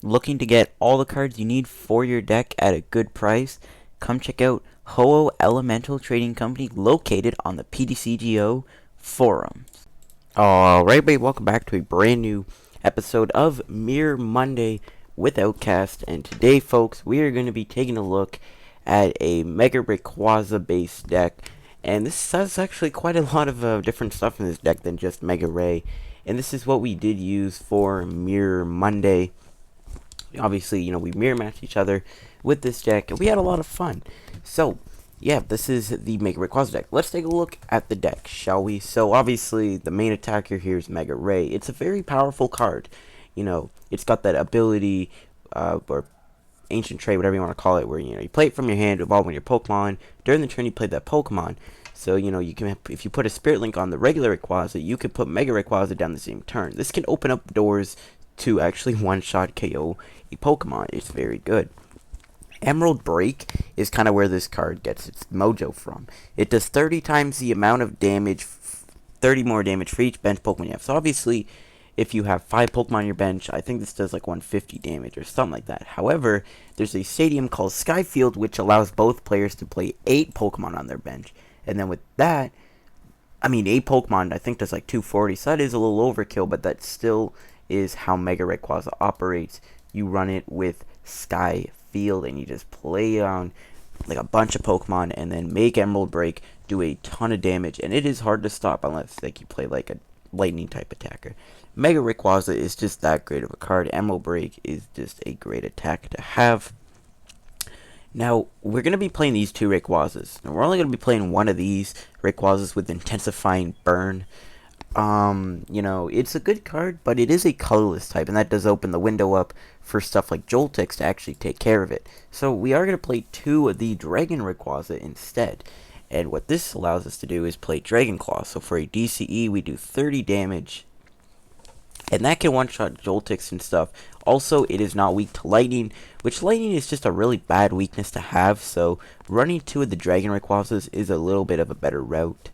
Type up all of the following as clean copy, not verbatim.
Looking to get all the cards you need for your deck at a good price? Come check out Ho-Oh Elemental Trading Company located on the PTCGO forums. Alright, welcome back to a brand new episode of Mirror Monday with Outcast. And today, folks, we are going to be taking a look at a Mega Rayquaza based deck. And this has actually quite a lot of different stuff in this deck than just Mega Ray. And this is what we did use for Mirror Monday. Obviously, we mirror matched each other with this deck, and we had a lot of fun. So, yeah, this is the Mega Rayquaza deck. Let's take a look at the deck, shall we? So, obviously, the main attacker here is Mega Ray. It's a very powerful card. It's got that ability, or ancient trait, whatever you want to call it, where, you play it from your hand, evolve one of your Pokemon. During the turn, you play that Pokemon. So, you can, if you put a Spirit Link on the regular Rayquaza, you could put Mega Rayquaza down the same turn. This can open up doors to actually one-shot KO a Pokemon. It's very good. Emerald Break is kind of where this card gets its mojo from. It does 30 times the amount of damage, 30 more damage for each bench Pokemon you have. So obviously, if you have 5 Pokemon on your bench, I think this does like 150 damage or something like that. However, there's a stadium called Skyfield which allows both players to play 8 Pokemon on their bench. And then with that, 8 Pokemon I think does like 240, so that is a little overkill, but that still is how Mega Rayquaza operates. You run it with Sky Field and you just play on like a bunch of Pokemon and then make Emerald Break do a ton of damage, and it is hard to stop unless like you play like a lightning type attacker. Mega Rayquaza is just that great of a card. Emerald Break is just a great attack to have. Now, we're going to be playing these 2 Rayquazas. And we're only going to be playing one of these Rayquazas with Intensifying Burn. It's a good card, but it is a colorless type, and that does open the window up for stuff like Jolteon to actually take care of it. So we are going to play 2 of the Dragon Rayquaza instead. And what this allows us to do is play Dragon Claw. So for a DCE, we do 30 damage. And that can one-shot Jolteon and stuff. Also, it is not weak to Lightning, which Lightning is just a really bad weakness to have. So running 2 of the Dragon Rayquazas is a little bit of a better route.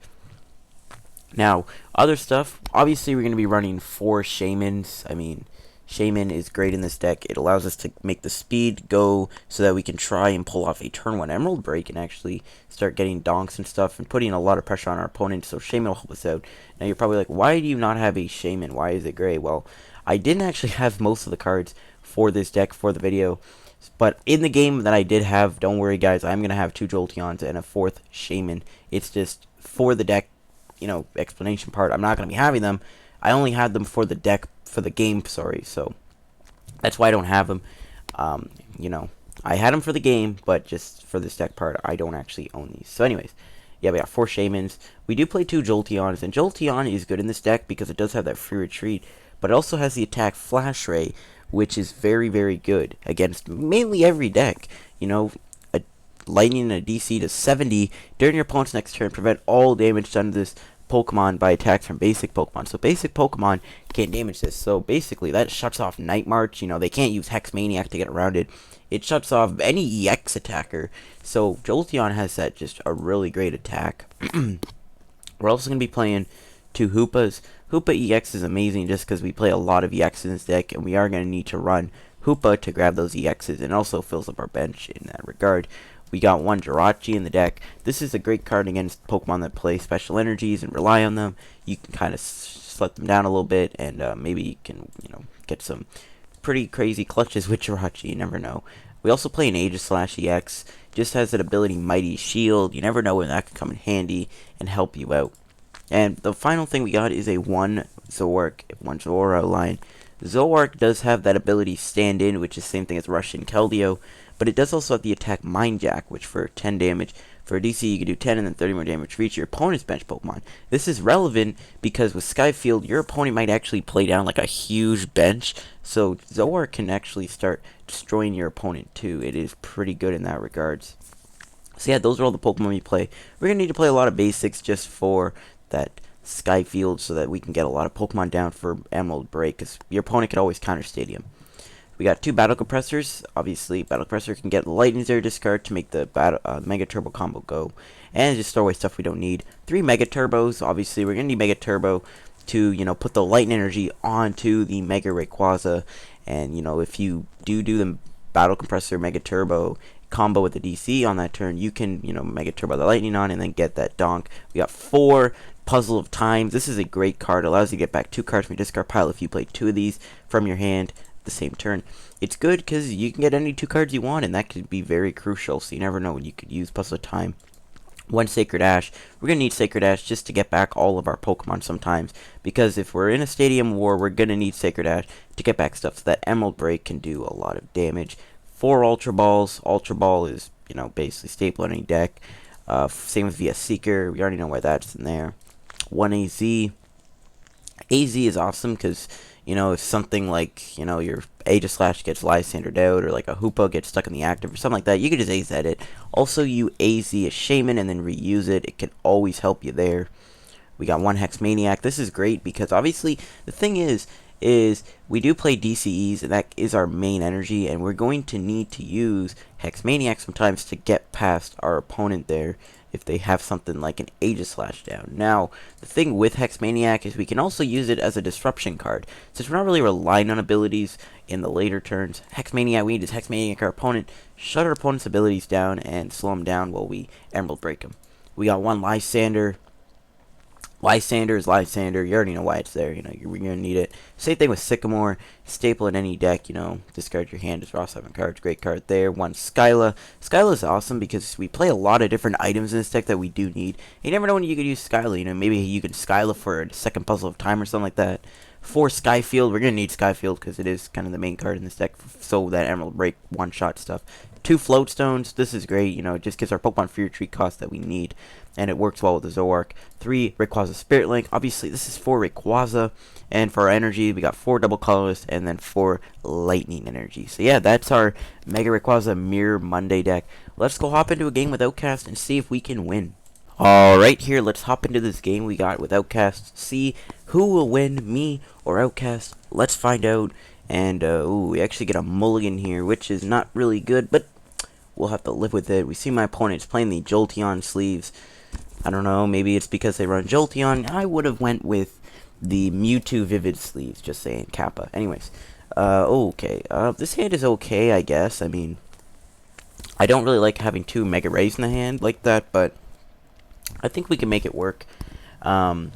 Now, other stuff, obviously we're going to be running 4 Shaymins. Shaymin is great in this deck. It allows us to make the speed go so that we can try and pull off a turn 1 Emerald Break and actually start getting donks and stuff and putting a lot of pressure on our opponent, so Shaymin will help us out. Now you're probably like, why do you not have a Shaymin? Why is it gray? Well, I didn't actually have most of the cards for this deck for the video, but in the game that I did have, don't worry guys, I'm going to have 2 Jolteons and a 4th Shaymin. It's just for the deck, explanation part, I'm not going to be having them. I only had them for the deck, for the game, sorry, so that's why I don't have them. I had them for the game, but just for this deck part, I don't actually own these. So anyways, yeah, we got 4 Shaymins. We do play 2 Jolteons, and Jolteon is good in this deck because it does have that free retreat, but it also has the attack Flash Ray, which is very, very good against mainly every deck. A Lightning and a DC to 70 during your opponent's next turn, prevent all damage done to this Pokemon by attacks from basic Pokemon. So basic Pokemon can't damage this. So basically that shuts off Night March. They can't use Hex Maniac to get around it. It shuts off any EX attacker. So Jolteon has that just a really great attack. We're also going to be playing 2 Hoopas. Hoopa EX is amazing just because we play a lot of EXs in this deck, and we are going to need to run Hoopa to grab those EXs, and it also fills up our bench in that regard. We got 1 Jirachi in the deck. This is a great card against Pokemon that play special energies and rely on them. You can kind of slut them down a little bit, and maybe you can, get some pretty crazy clutches with Jirachi. You never know. We also play an Aegislash EX. Just has that ability Mighty Shield. You never know when that can come in handy and help you out. And the final thing we got is a 1 Zoroark, 1 Zora line. Zoroark does have that ability Stand In, which is the same thing as Russian Keldeo, but it does also have the attack Mind Jack, which for 10 damage. For a DC, you can do 10 and then 30 more damage for each of your opponent's bench Pokemon. This is relevant because with Skyfield, your opponent might actually play down like a huge bench, so Zoroark can actually start destroying your opponent too. It is pretty good in that regards. So yeah, those are all the Pokemon we play. We're going to need to play a lot of basics just for that Skyfield so that we can get a lot of Pokemon down for Emerald Break, because your opponent can always counter Stadium. We got 2 Battle Compressors. Obviously, Battle Compressor can get Lightning Zero discard to make the Mega Turbo combo go, and just throw away stuff we don't need. 3 Mega Turbos. Obviously, we're going to need Mega Turbo to, put the Lightning Energy onto the Mega Rayquaza, And you know, if you do the Battle Compressor Mega Turbo combo with the DC on that turn, you can, you know, Mega Turbo the Lightning on and then get that donk. We got 4 Puzzle of Times. This is a great card. It allows you to get back 2 cards from your discard pile if you play 2 of these from your hand the same turn. It's good because you can get any 2 cards you want, and that could be very crucial, so you never know when you could use Puzzle of Time. 1 Sacred Ash. We're going to need Sacred Ash just to get back all of our Pokemon sometimes, because if we're in a Stadium War, we're going to need Sacred Ash to get back stuff, so that Emerald Break can do a lot of damage. 4 Ultra Balls. Ultra Ball is, you know, basically staple on any deck. Same with VS Seeker. We already know why that's in there. 1 AZ. AZ is awesome because, you know, if something like, you know, your Aegislash gets Lysandered out, or like a Hoopa gets stuck in the active or something like that, you can just AZ it. Also, you AZ a Shaman and then reuse it. It can always help you there. We got 1 Hex Maniac. This is great because obviously the thing is we do play DCEs, and that is our main energy, and we're going to need to use Hex Maniac sometimes to get past our opponent there if they have something like an Aegislash down. Now, the thing with Hex Maniac is we can also use it as a disruption card. Since we're not really relying on abilities in the later turns, Hex Maniac, we need to Hex Maniac our opponent, shut our opponent's abilities down, and slow them down while we Emerald Break them. We got 1 Lysander. Lysander is Lysander. You already know why it's there. You know, you're going to need it. Same thing with Sycamore. Staple in any deck, you know. Discard your hand. Just draw 7 cards. Great card there. 1 Skyla. Skyla is awesome because we play a lot of different items in this deck that we do need. You never know when you could use Skyla. You know, maybe you can Skyla for a second Puzzle of Time or something like that. 4 Skyfield. We're going to need Skyfield because it is kind of the main card in this deck. So that Emerald Break one-shot stuff. 2 Floatstones. This is great. You know, it just gives our Pokemon free retreat cost that we need. And it works well with the Zoroark. 3 Rayquaza Spirit Link. Obviously, this is for Rayquaza. And for our energy, we got 4 Double Colorless and then 4 Lightning Energy. So yeah, that's our Mega Rayquaza Mirror Monday deck. Let's go hop into a game with Outcast and see if we can win. Alright, here, let's hop into this game we got with Outcast. See who will win, me or Outcast. Let's find out. And, we actually get a mulligan here, which is not really good, but we'll have to live with it. We see my opponent's playing the Jolteon sleeves. I don't know, maybe it's because they run Jolteon. I would have went with the Mewtwo Vivid sleeves, just saying, Kappa. Anyways, okay. This hand is okay, I guess. I mean, I don't really like having 2 Mega Rays in the hand like that, but I think we can make it work. I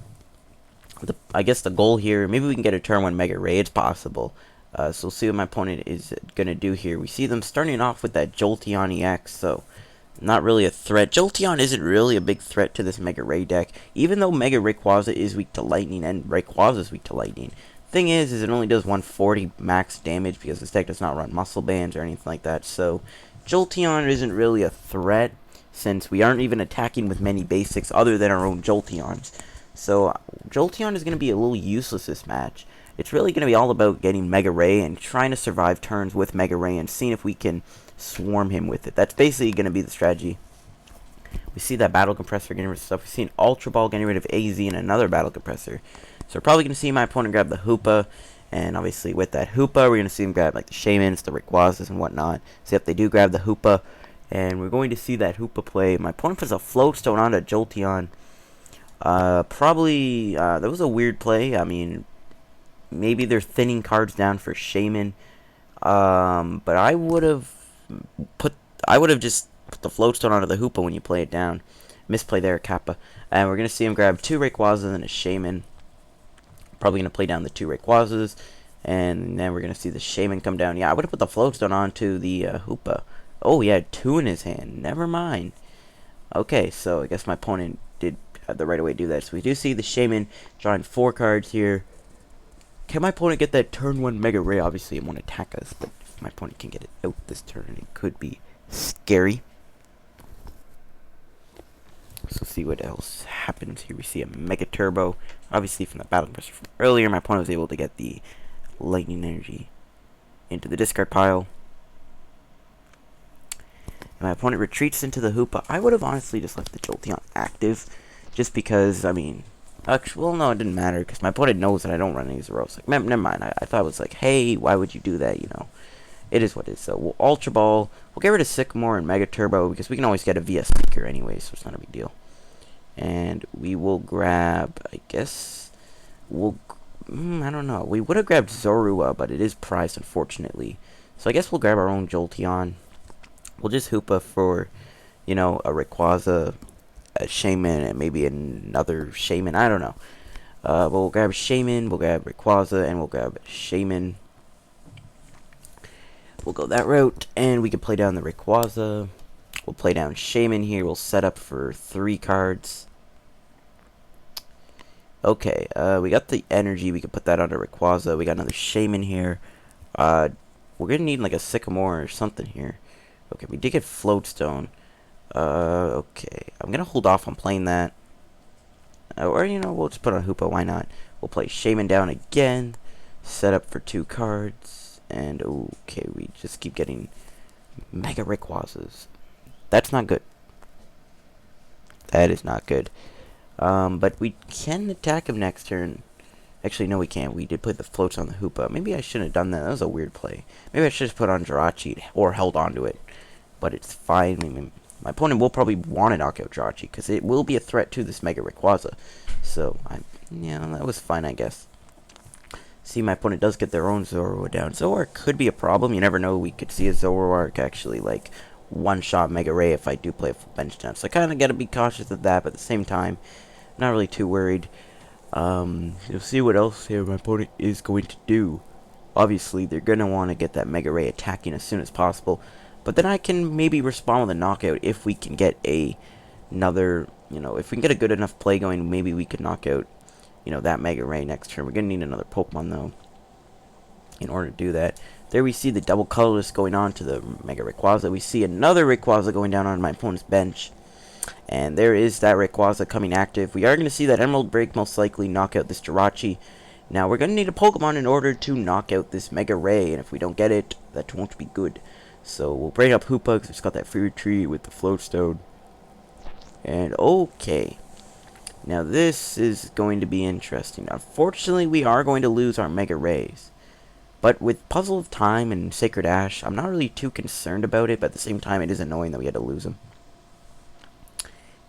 guess the goal here, maybe we can get a turn 1 Mega Ray. It's possible. So we'll see what my opponent is going to do here. We see them starting off with that Jolteon EX, so not really a threat. Jolteon isn't really a big threat to this Mega Ray deck, even though Mega Rayquaza is weak to Lightning and Rayquaza is weak to Lightning. Thing is it only does 140 max damage because this deck does not run Muscle Bands or anything like that, so Jolteon isn't really a threat since we aren't even attacking with many basics other than our own Jolteons. So Jolteon is going to be a little useless this match. It's really going to be all about getting Mega Ray and trying to survive turns with Mega Ray and seeing if we can swarm him with it. That's basically going to be the strategy. We see that Battle Compressor getting rid of stuff. We see an Ultra Ball getting rid of AZ and another Battle Compressor. So we're probably going to see my opponent grab the Hoopa. And obviously with that Hoopa, we're going to see him grab like the Shamans, the Rayquazas, and whatnot. See if they do grab the Hoopa. And we're going to see that Hoopa play. My opponent puts a Floatstone onto Jolteon. Probably, that was a weird play. I mean, maybe they're thinning cards down for Shaman. But I would have just put the Floatstone onto the Hoopa when you play it down. Misplay there, Kappa. And we're going to see him grab 2 Rayquazas and a Shaman. Probably going to play down the 2 Rayquazas. And then we're going to see the Shaman come down. Yeah, I would have put the Floatstone onto the Hoopa. Oh, he had 2 in his hand. Never mind. Okay, so I guess my opponent did have the right way to do that. So we do see the Shaman drawing 4 cards here. Can my opponent get that turn 1 Mega Ray? Obviously, it won't attack us, but if my opponent can get it out this turn, it could be scary. So see what else happens here. We see a Mega Turbo. Obviously, from the Battle Compressor from earlier, my opponent was able to get the Lightning Energy into the discard pile. And my opponent retreats into the Hoopa. I would have honestly just left the Jolteon active, just because, I mean, actually, well, no, it didn't matter, because my opponent knows that I don't run any Zeros. Like, never mind, I thought it was like, hey, why would you do that, you know? It is what it is. So we'll Ultra Ball. We'll get rid of Sycamore and Mega Turbo, because we can always get a VS Seeker anyway, so it's not a big deal. And we will grab, I guess, we'll I don't know. We would have grabbed Zorua, but it is prized, unfortunately. So I guess we'll grab our own Jolteon. We'll just Hoopa for, you know, a Rayquaza, a Shaman, and maybe another Shaman. I don't know. But we'll grab Shaman, we'll grab Rayquaza, and we'll grab Shaman. We'll go that route, and we can play down the Rayquaza. We'll play down Shaman here. We'll set up for 3 cards. Okay, we got the energy. We can put that onto Rayquaza. We got another Shaman here. We're going to need like a Sycamore or something here. Okay, we did get Floatstone. Okay. I'm going to hold off on playing that. Or, you know, we'll just put on Hoopa. Why not? We'll play Shaman down again. Set up for 2 cards. And, okay, we just keep getting Mega Rayquazas. That's not good. That is not good. But we can attack him next turn. Actually, no, we can't. We did put the floats on the Hoopa. Maybe I shouldn't have done that. That was a weird play. Maybe I should have put on Jirachi or held on to it. But it's fine. I mean, my opponent will probably want to knock out Jirachi because it will be a threat to this Mega Rayquaza. So, yeah, that was fine, I guess. See, my opponent does get their own Zorua down. Zoroark could be a problem. You never know. We could see a Zoroark actually, like, one-shot Mega Ray if I do play a full bench jump. So I kind of got to be cautious of that, but at the same time, not really too worried. You'll see what else here my opponent is going to do. Obviously, they're going to want to get that Mega Ray attacking as soon as possible. But then I can maybe respond with a knockout if we can get another, you know, if we can get a good enough play going, maybe we could knock out, you know, that Mega Ray next turn. We're going to need another Pokemon, though, in order to do that. There we see the double colorless going on to the Mega Rayquaza. We see another Rayquaza going down on my opponent's bench. And there is that Rayquaza coming active. We are going to see that Emerald Break most likely knock out this Jirachi. Now, we're going to need a Pokemon in order to knock out this Mega Ray. And if we don't get it, that won't be good. So, we'll bring up Hoopa because it's got that Fear Tree with the Floatstone. And, okay. Now, this is going to be interesting. Unfortunately, we are going to lose our Mega Rays. But with Puzzle of Time and Sacred Ash, I'm not really too concerned about it, but at the same time, it is annoying that we had to lose them.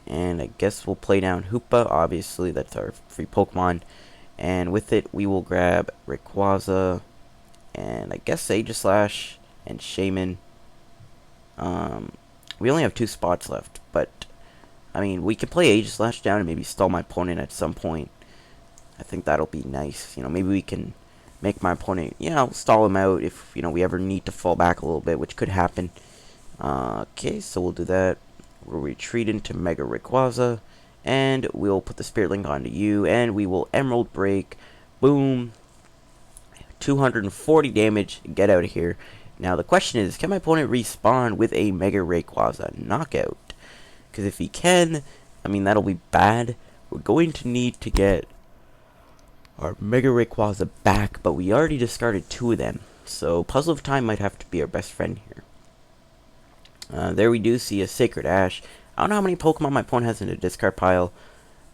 And I guess we'll play down Hoopa, obviously, that's our free Pokemon. And with it, we will grab Rayquaza, and I guess Aegislash and Shaman. We only have 2 spots left, but, I mean, we can play Aegislash down and maybe stall my opponent at some point. I think that'll be nice. You know, maybe we can make my opponent, you know, stall him out if, you know, we ever need to fall back a little bit, which could happen. Okay, so we'll do that. We'll retreat into Mega Rayquaza, and we'll put the Spirit Link onto you, and we will Emerald Break. Boom. 240 damage. Get out of here. Now, the question is, can my opponent respawn with a Mega Rayquaza knockout? Because if he can, I mean, that'll be bad. We're going to need to get our Mega Rayquaza back, but we already discarded 2 of them. So, Puzzle of Time might have to be our best friend here. There we do see a Sacred Ash. I don't know how many Pokemon my opponent has in the discard pile.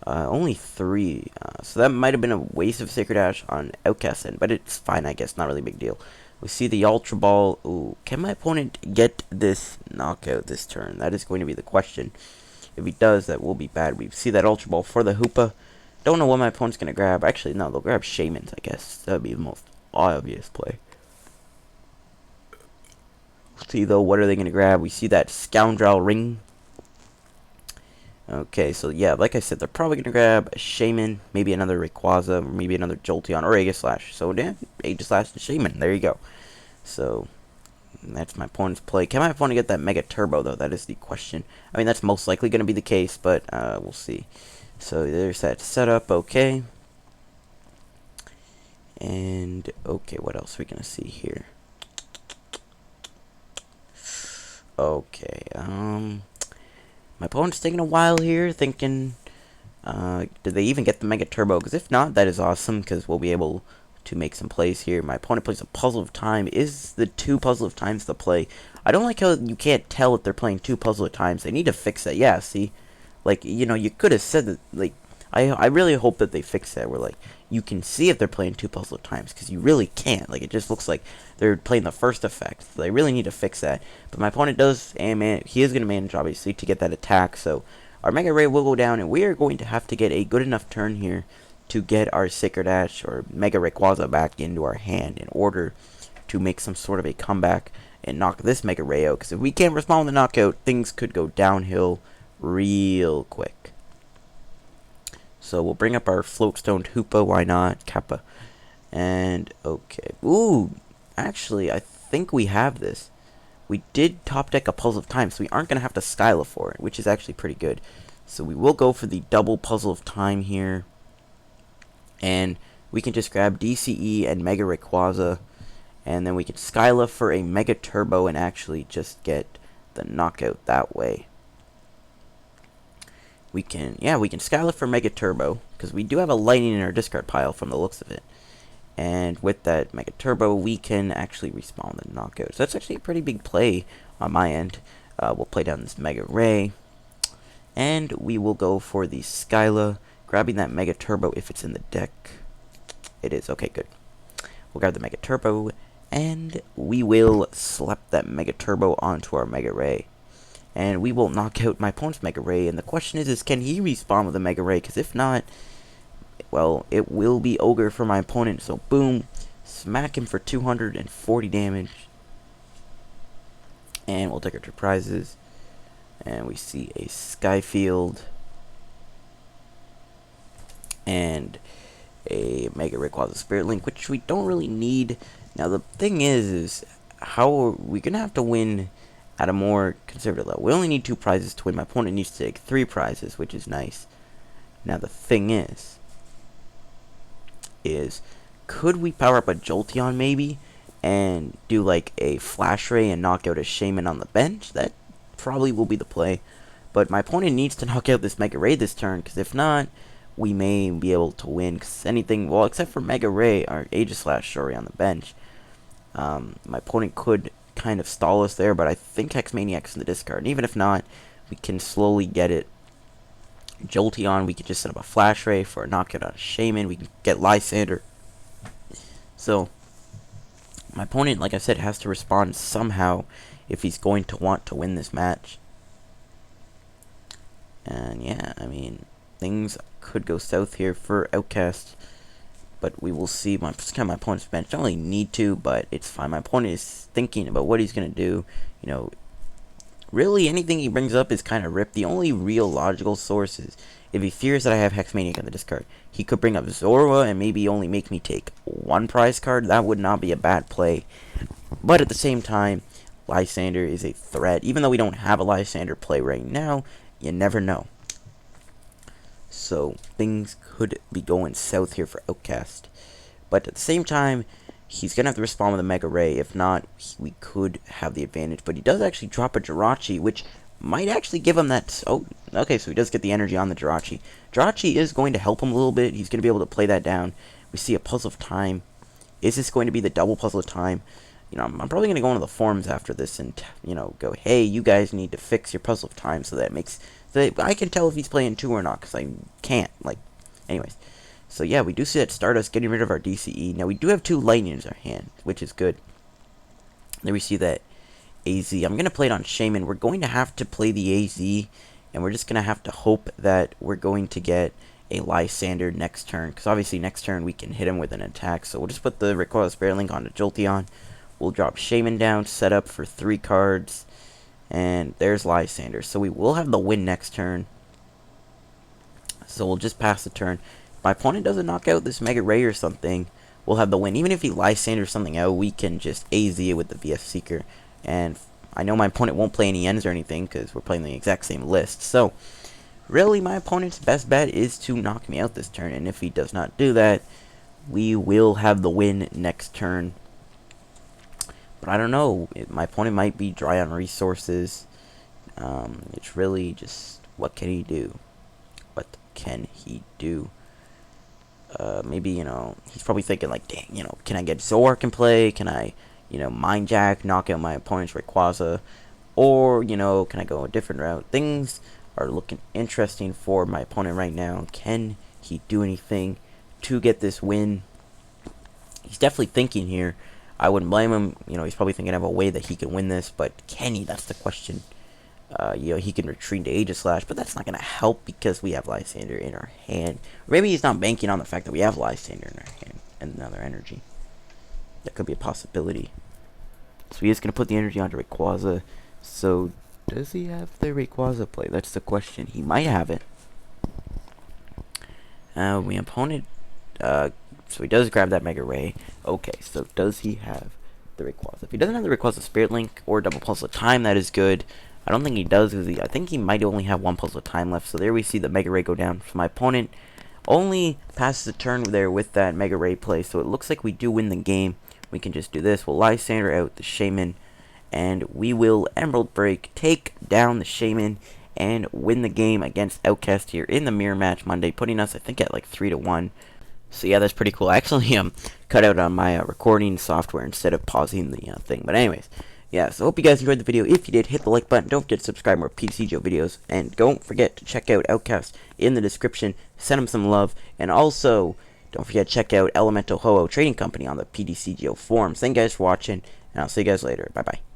Only 3. So that might have been a waste of Sacred Ash on Outcast end, but it's fine, I guess. Not really a big deal. We see the Ultra Ball. Ooh, can my opponent get this knockout this turn? That is going to be the question. If he does, that will be bad. We see that Ultra Ball for the Hoopa. Don't know what my opponent's going to grab. Actually, no, they'll grab Shamans, I guess. That would be the most obvious play. See, though, what are they going to grab? We see that Scoundrel Ring. Okay, so yeah, like I said, they're probably going to grab a Shaman, maybe another Rayquaza, maybe another Jolteon, or Aegislash. So, yeah, Aegislash and Shaman. There you go. So, that's my opponent's play. Can my opponent get that Mega Turbo, though? That is the question. I mean, that's most likely going to be the case, but we'll see. So, there's that setup. Okay. And, okay, what else are we going to see here? Okay, my opponent's taking a while here, thinking, did they even get the Mega Turbo? Because if not, that is awesome, because we'll be able to make some plays here. My opponent plays a Puzzle of Time. Is the 2 Puzzle of Times the play? I don't like how you can't tell if they're playing 2 Puzzle of Times. They need to fix that. Yeah, see? Like, you know, you could have said that, like, I really hope that they fix that, where, like, you can see if they're playing 2 Puzzle of Times, because you really can't. Like, it just looks like they're playing the first effect. So they really need to fix that. But my opponent does, and he is going to manage, obviously, to get that attack. So our Mega Ray will go down, and we are going to have to get a good enough turn here to get our Sacred Ash or Mega Rayquaza back into our hand in order to make some sort of a comeback and knock this Mega Ray out. Because if we can't respond with a knockout, things could go downhill real quick. So we'll bring up our Floatstone Hoopa, why not? Kappa. And, okay. Ooh, actually, I think we have this. We did top deck a Puzzle of Time, so we aren't going to have to Skyla for it, which is actually pretty good. So we will go for the double Puzzle of Time here. And we can just grab DCE and Mega Rayquaza. And then we can Skyla for a Mega Turbo and actually just get the knockout that way. We can Skyla for Mega Turbo, because we do have a Lightning in our discard pile from the looks of it. And with that Mega Turbo, we can actually respawn the knockout. So that's actually a pretty big play on my end. We'll play down this Mega Ray. And we will go for the Skyla, grabbing that Mega Turbo if it's in the deck. It is. Okay, good. We'll grab the Mega Turbo, and we will slap that Mega Turbo onto our Mega Ray. And we will knock out my opponent's Mega Ray. And the question is can he respawn with a Mega Ray? Because if not, well, it will be Ogre for my opponent. So, boom. Smack him for 240 damage. And we'll take our 2 prizes. And we see a Skyfield. And a Mega Rayquaza Spirit Link, which we don't really need. Now, the thing is how are we going to have to win at a more conservative level? We only need 2 prizes to win. My opponent needs to take 3 prizes, which is nice. Now, the thing is could we power up a Jolteon maybe and do like a Flash Ray and knock out a Shaman on the bench? That probably will be the play. But my opponent needs to knock out this Mega Ray this turn, because if not, we may be able to win. Because anything, well, except for Mega Ray or Aegislash, sorry, on the bench. My opponent could kind of stall us there, but I think Hexmaniac's in the discard. And even if not, we can slowly get it. Jolteon, we can just set up a Flash Ray for a knockout on a Shaman. We can get Lysander. So, my opponent, like I said, has to respond somehow if he's going to want to win this match. And yeah, I mean, things could go south here for Outcast. But we will see. It's kind of my opponent's bench. Don't really need to, but it's fine. My opponent is thinking about what he's going to do. You know, really anything he brings up is kind of ripped. The only real logical source is if he fears that I have Hexmaniac on the discard. He could bring up Zorua and maybe only make me take 1 prize card. That would not be a bad play. But at the same time, Lysander is a threat. Even though we don't have a Lysander play right now, you never know. So things could be going south here for Outcast. But at the same time, he's going to have to respond with a Mega Ray. If not, we could have the advantage. But he does actually drop a Jirachi, which might actually give him that. Oh, okay, so he does get the energy on the Jirachi. Jirachi is going to help him a little bit. He's going to be able to play that down. We see a Puzzle of Time. Is this going to be the double Puzzle of Time? You know, I'm probably going to go into the forums after this and, you know, go, hey, you guys need to fix your Puzzle of Time so that it makes, so that I can tell if he's playing 2 or not, because I can't, like, anyways. So yeah, we do see that Stardust getting rid of our DCE. Now we do have 2 Lightnings in our hand, which is good. Then we see that AZ. I'm going to play it on Shaman. We're going to have to play the AZ, and we're just going to have to hope that we're going to get a Lysander next turn, because obviously next turn we can hit him with an attack. So we'll just put the Rayquaza Spirit Link onto Jolteon. We'll drop Shaman down, set up for 3 cards, and there's Lysander. So we will have the win next turn. So we'll just pass the turn. If my opponent doesn't knock out this Mega Ray or something, we'll have the win. Even if he Lysander something out, we can just AZ it with the VF Seeker. And I know my opponent won't play any ends or anything, because we're playing the exact same list. So, really, my opponent's best bet is to knock me out this turn. And if he does not do that, we will have the win next turn. But I don't know. My opponent might be dry on resources. It's really just, what can he do? What can he do? Maybe, you know, he's probably thinking like, dang, you know, can I get Zoroark in play? Can I, you know, Mind Jack, knock out my opponent's Rayquaza? Or, you know, can I go a different route? Things are looking interesting for my opponent right now. Can he do anything to get this win? He's definitely thinking here. I wouldn't blame him. You know, he's probably thinking of a way that he can win this, but can he? That's the question. He can retreat to Aegislash, but that's not going to help because we have Lysander in our hand. Or maybe he's not banking on the fact that we have Lysander in our hand and another energy. That could be a possibility. So he is going to put the energy onto Rayquaza. So does he have the Rayquaza play? That's the question. He might have it. My opponent, so he does grab that Mega Ray. Okay, so does he have the Rayquaza? If he doesn't have the Rayquaza Spirit Link or Double Pulse of Time, that is good. I don't think he does, because I think he might only have one Pulse of Time left. So there we see the Mega Ray go down. So my opponent only passes the turn there with that Mega Ray play. So it looks like we do win the game. We can just do this. We'll Lysander out the Shaman, and we will Emerald Break, take down the Shaman, and win the game against Outcast here in the mirror match Monday, putting us, I think, at like 3-1. So yeah, that's pretty cool. I actually cut out on my recording software instead of pausing the thing. But anyways, yeah, so hope you guys enjoyed the video. If you did, hit the like button. Don't forget to subscribe for more PTCGO videos. And don't forget to check out Outcast in the description. Send him some love. And also, don't forget to check out Elemental Ho-Oh Trading Company on the PTCGO forums. Thank you guys for watching, and I'll see you guys later. Bye-bye.